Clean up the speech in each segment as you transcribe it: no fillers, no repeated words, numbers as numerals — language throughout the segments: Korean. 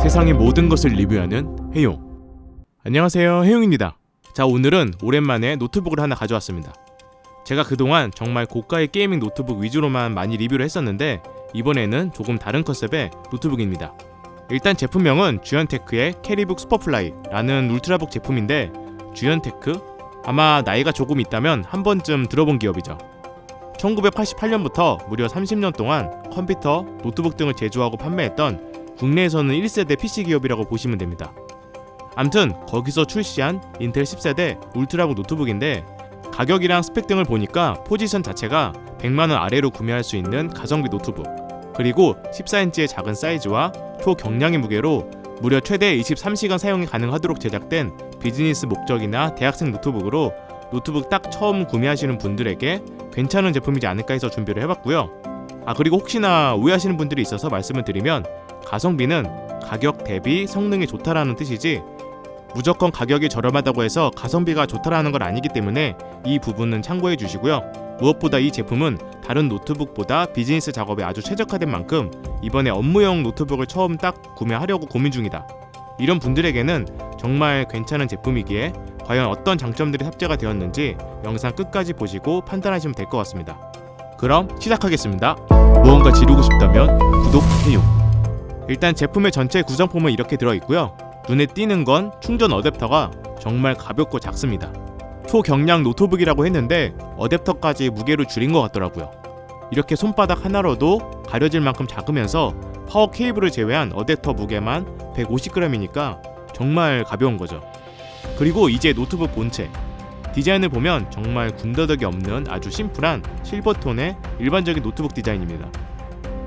세상의 모든 것을 리뷰하는 해용. 안녕하세요, 해용입니다. 자, 오늘은 오랜만에 노트북을 하나 가져왔습니다. 제가 그동안 정말 고가의 게이밍 노트북 위주로만 많이 리뷰를 했었는데 이번에는 조금 다른 컨셉의 노트북입니다. 일단 제품명은 주연테크의 캐리북 슈퍼플라이라는 울트라북 제품인데, 주연테크? 아마 나이가 조금 있다면 한 번쯤 들어본 기업이죠. 1988년부터 무려 30년 동안 컴퓨터, 노트북 등을 제조하고 판매했던 국내에서는 1세대 PC 기업이라고 보시면 됩니다. 암튼 거기서 출시한 인텔 10세대 울트라북 노트북인데, 가격이랑 스펙 등을 보니까 포지션 자체가 100만원 아래로 구매할 수 있는 가성비 노트북, 그리고 14인치의 작은 사이즈와 초경량의 무게로 무려 최대 23시간 사용이 가능하도록 제작된 비즈니스 목적이나 대학생 노트북으로 노트북 딱 처음 구매하시는 분들에게 괜찮은 제품이지 않을까 해서 준비를 해봤고요. 그리고 혹시나 오해하시는 분들이 있어서 말씀을 드리면, 가성비는 가격 대비 성능이 좋다라는 뜻이지 무조건 가격이 저렴하다고 해서 가성비가 좋다라는 건 아니기 때문에 이 부분은 참고해 주시고요. 무엇보다 이 제품은 다른 노트북보다 비즈니스 작업에 아주 최적화된 만큼 이번에 업무용 노트북을 처음 딱 구매하려고 고민 중이다, 이런 분들에게는 정말 괜찮은 제품이기에 과연 어떤 장점들이 탑재가 되었는지 영상 끝까지 보시고 판단하시면 될 것 같습니다. 그럼 시작하겠습니다. 무언가 지르고 싶다면 구독, 해용. 일단 제품의 전체 구성품은 이렇게 들어있고요. 눈에 띄는 건 충전 어댑터가 정말 가볍고 작습니다. 초경량 노트북이라고 했는데 어댑터까지 무게를 줄인 것 같더라고요. 이렇게 손바닥 하나로도 가려질 만큼 작으면서 파워 케이블을 제외한 어댑터 무게만 150g이니까 정말 가벼운 거죠. 그리고 이제 노트북 본체 디자인을 보면 정말 군더더기 없는 아주 심플한 실버톤의 일반적인 노트북 디자인입니다.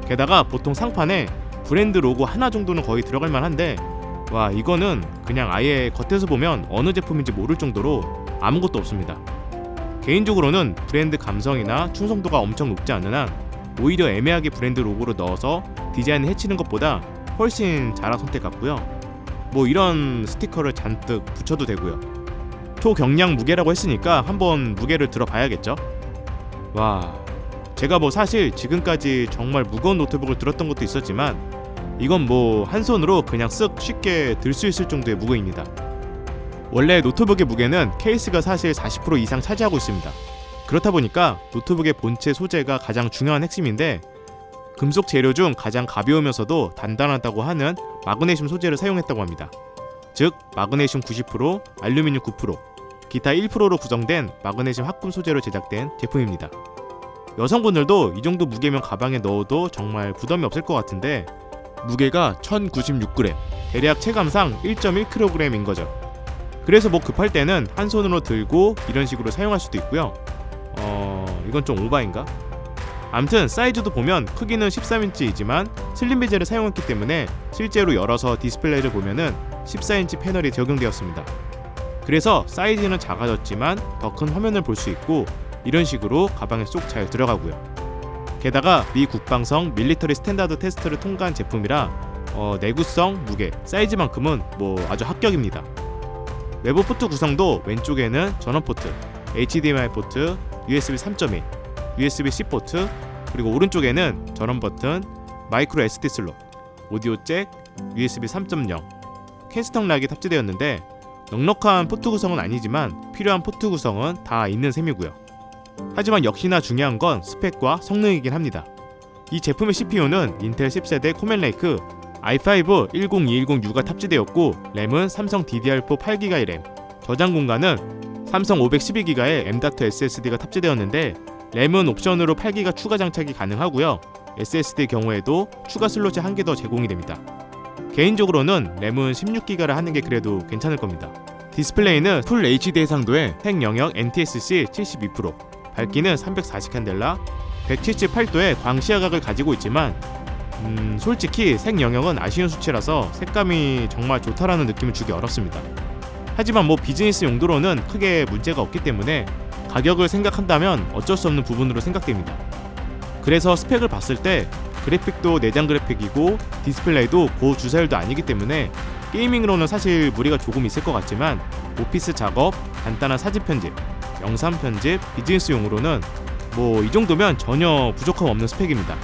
게다가 보통 상판에 브랜드 로고 하나 정도는 거의 들어갈 만한데, 와, 이거는 그냥 아예 겉에서 보면 어느 제품인지 모를 정도로 아무것도 없습니다. 개인적으로는 브랜드 감성이나 충성도가 엄청 높지 않은 한 오히려 애매하게 브랜드 로고를 넣어서 디자인을 해치는 것보다 훨씬 잘한 선택 같고요. 이런 스티커를 잔뜩 붙여도 되고요. 초경량 무게라고 했으니까 한번 무게를 들어봐야겠죠. 와, 제가 사실 지금까지 정말 무거운 노트북을 들었던 것도 있었지만 이건 한 손으로 그냥 쓱 쉽게 들 수 있을 정도의 무게입니다. 원래 노트북의 무게는 케이스가 사실 40% 이상 차지하고 있습니다. 그렇다 보니까 노트북의 본체 소재가 가장 중요한 핵심인데, 금속 재료 중 가장 가벼우면서도 단단하다고 하는 마그네슘 소재를 사용했다고 합니다. 즉 마그네슘 90%, 알루미늄 9%, 기타 1%로 구성된 마그네슘 합금 소재로 제작된 제품입니다. 여성분들도 이 정도 무게면 가방에 넣어도 정말 부담이 없을 것 같은데, 무게가 1096g, 대략 체감상 1.1kg인 거죠. 그래서 급할 때는 한 손으로 들고 이런 식으로 사용할 수도 있고요. 이건 좀 오바인가? 암튼 사이즈도 보면 크기는 13인치이지만 슬림 베젤을 사용했기 때문에 실제로 열어서 디스플레이를 보면은 14인치 패널이 적용되었습니다. 그래서 사이즈는 작아졌지만 더 큰 화면을 볼 수 있고 이런 식으로 가방에 쏙 잘 들어가고요. 게다가 미 국방성 밀리터리 스탠다드 테스트를 통과한 제품이라 내구성, 무게, 사이즈만큼은 아주 합격입니다. 외부 포트 구성도 왼쪽에는 전원 포트, HDMI 포트, USB 3.1, USB-C 포트, 그리고 오른쪽에는 전원 버튼, 마이크로 SD 슬롯, 오디오 잭, USB 3.0, 캐스텀 락이 탑재되었는데 넉넉한 포트 구성은 아니지만 필요한 포트 구성은 다 있는 셈이고요. 하지만 역시나 중요한 건 스펙과 성능이긴 합니다. 이 제품의 CPU는 인텔 10세대 코멜레이크 i5 10210U가 탑재되었고, 램은 삼성 DDR4 8GB의 램, 저장 공간은 삼성 512GB의 M.2 SSD가 탑재되었는데 램은 옵션으로 8GB 추가 장착이 가능하고요. SSD 경우에도 추가 슬롯이 1개 더 제공이 됩니다. 개인적으로는 램은 16GB를 하는 게 그래도 괜찮을 겁니다. 디스플레이는 풀 HD 해상도의 색 영역 NTSC 72%, 밝기는 340칸델라, 178도의 광시야각을 가지고 있지만 솔직히 색 영역은 아쉬운 수치라서 색감이 정말 좋다라는 느낌을 주기 어렵습니다. 하지만 비즈니스 용도로는 크게 문제가 없기 때문에 가격을 생각한다면 어쩔 수 없는 부분으로 생각됩니다. 그래서 스펙을 봤을 때 그래픽도 내장 그래픽이고 디스플레이도 고주사율도 아니기 때문에 게이밍으로는 사실 무리가 조금 있을 것 같지만 오피스 작업, 간단한 사진 편집, 영상 편집, 비즈니스용으로는 이 정도면 전혀 부족함 없는 스펙입니다.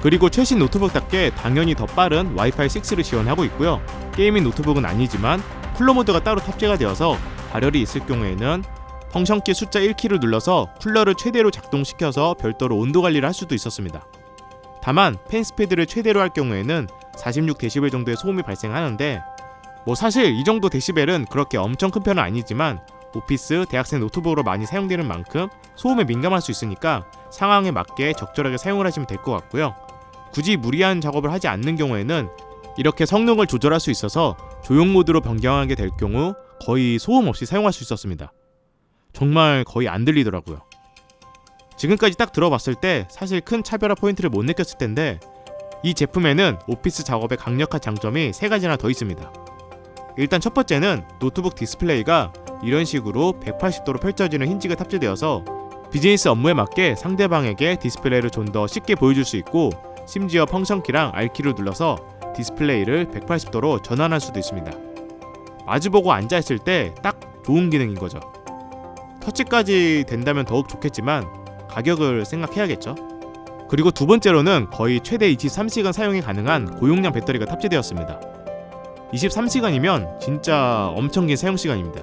그리고 최신 노트북답게 당연히 더 빠른 와이파이 6를 지원하고 있고요. 게이밍 노트북은 아니지만 쿨러 모드가 따로 탑재가 되어서 발열이 있을 경우에는 펑션키 숫자 1키를 눌러서 쿨러를 최대로 작동시켜서 별도로 온도 관리를 할 수도 있었습니다. 다만 팬 스피드를 최대로 할 경우에는 46dB 정도의 소음이 발생하는데 사실 이 정도 데시벨은 그렇게 엄청 큰 편은 아니지만 오피스, 대학생 노트북으로 많이 사용되는 만큼 소음에 민감할 수 있으니까 상황에 맞게 적절하게 사용을 하시면 될 것 같고요. 굳이 무리한 작업을 하지 않는 경우에는 이렇게 성능을 조절할 수 있어서 조용 모드로 변경하게 될 경우 거의 소음 없이 사용할 수 있었습니다. 정말 거의 안 들리더라고요. 지금까지 딱 들어봤을 때 사실 큰 차별화 포인트를 못 느꼈을 텐데 이 제품에는 오피스 작업에 강력한 장점이 3가지나 더 있습니다. 일단 첫 번째는 노트북 디스플레이가 이런 식으로 180도로 펼쳐지는 힌지가 탑재되어서 비즈니스 업무에 맞게 상대방에게 디스플레이를 좀 더 쉽게 보여줄 수 있고 심지어 펑션키랑 R키를 눌러서 디스플레이를 180도로 전환할 수도 있습니다. 마주보고 앉아있을 때 딱 좋은 기능인 거죠. 터치까지 된다면 더욱 좋겠지만 가격을 생각해야겠죠. 그리고 두 번째로는 거의 최대 23시간 사용이 가능한 고용량 배터리가 탑재되었습니다. 23시간이면 진짜 엄청 긴 사용시간입니다.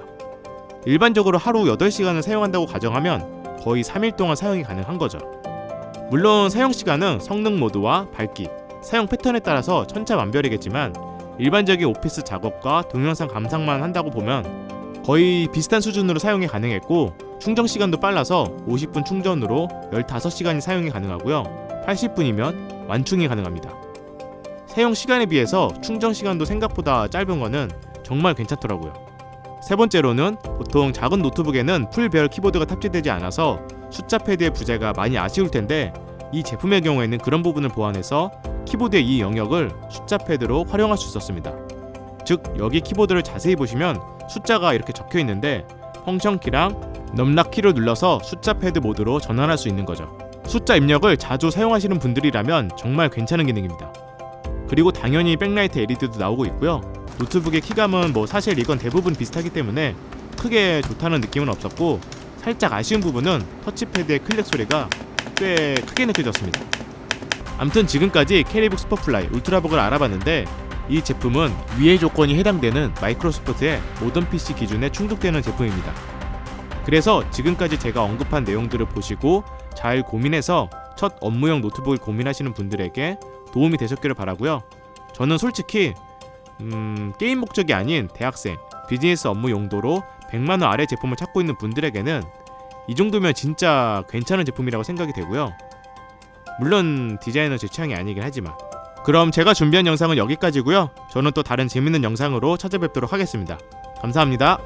일반적으로 하루 8시간을 사용한다고 가정하면 거의 3일 동안 사용이 가능한 거죠. 물론 사용시간은 성능 모드와 밝기, 사용 패턴에 따라서 천차만별이겠지만 일반적인 오피스 작업과 동영상 감상만 한다고 보면 거의 비슷한 수준으로 사용이 가능했고 충전 시간도 빨라서 50분 충전으로 15시간이 사용이 가능하고요. 80분이면 완충이 가능합니다. 사용 시간에 비해서 충전 시간도 생각보다 짧은 거는 정말 괜찮더라고요. 세 번째로는 보통 작은 노트북에는 풀배열 키보드가 탑재되지 않아서 숫자 패드의 부재가 많이 아쉬울 텐데 이 제품의 경우에는 그런 부분을 보완해서 키보드의 이 영역을 숫자 패드로 활용할 수 있었습니다. 즉 여기 키보드를 자세히 보시면 숫자가 이렇게 적혀 있는데 펑션키랑 넘락키를 눌러서 숫자 패드 모드로 전환할 수 있는 거죠. 숫자 입력을 자주 사용하시는 분들이라면 정말 괜찮은 기능입니다. 그리고 당연히 백라이트 LED도 나오고 있고요. 노트북의 키감은 사실 이건 대부분 비슷하기 때문에 크게 좋다는 느낌은 없었고 살짝 아쉬운 부분은 터치패드의 클릭 소리가 꽤 크게 느껴졌습니다. 암튼 지금까지 캐리북 슈퍼플라이 울트라북을 알아봤는데 이 제품은 위의 조건이 해당되는 마이크로소프트의 모던 PC 기준에 충족되는 제품입니다. 그래서 지금까지 제가 언급한 내용들을 보시고 잘 고민해서 첫 업무용 노트북을 고민하시는 분들에게 도움이 되셨기를 바라고요. 저는 솔직히 게임 목적이 아닌 대학생, 비즈니스 업무 용도로 100만원 아래 제품을 찾고 있는 분들에게는 이 정도면 진짜 괜찮은 제품이라고 생각이 되고요. 물론 디자인은 제 취향이 아니긴 하지만 그럼 제가 준비한 영상은 여기까지고요. 저는 또 다른 재밌는 영상으로 찾아뵙도록 하겠습니다. 감사합니다.